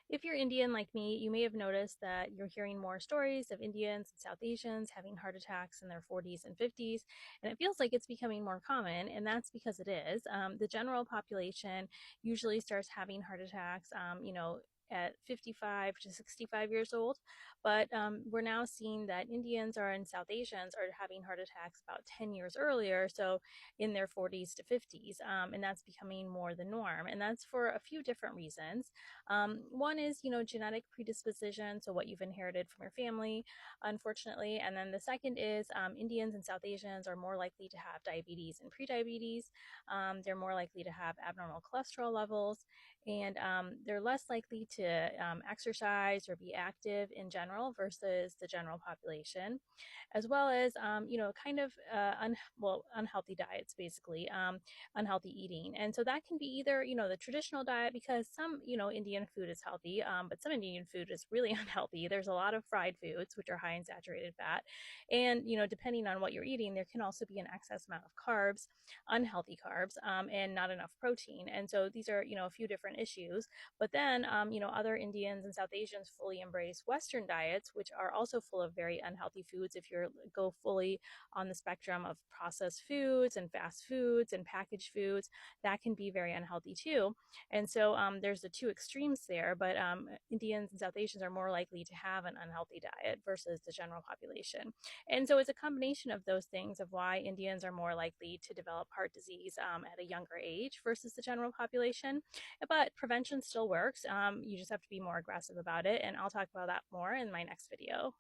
If you're Indian like me, you may have noticed that you're hearing more stories of Indians and South Asians having heart attacks in their 40s and 50s, and it feels like it's becoming more common, and that's because it is. The general population usually starts having heart attacks, at 55 to 65 years old. But we're now seeing that Indians and South Asians are having heart attacks about 10 years earlier, so in their 40s to 50s, and that's becoming more the norm. And that's for a few different reasons. One is, genetic predisposition, so what you've inherited from your family, unfortunately. And then the second is Indians and South Asians are more likely to have diabetes and prediabetes. They're more likely to have abnormal cholesterol levels, and they're less likely to exercise or be active in general versus the general population, as well as, kind of unhealthy diets, basically. Unhealthy eating. And so that can be either, the traditional diet, because some, Indian food is healthy, but some Indian food is really unhealthy. There's a lot of fried foods, which are high in saturated fat. And, depending on what you're eating, there can also be an excess amount of carbs, unhealthy carbs, and not enough protein. And so these are, a few different issues. But then, other Indians and South Asians fully embrace Western diets, which are also full of very unhealthy foods. If you go fully on the spectrum of processed foods and fast foods and packaged foods, that can be very unhealthy too. And so there's the two extremes there, but Indians and South Asians are more likely to have an unhealthy diet versus the general population. And so it's a combination of those things of why Indians are more likely to develop heart disease at a younger age versus the general population. But prevention still works. You just have to be more aggressive about it. And I'll talk about that more in my next video.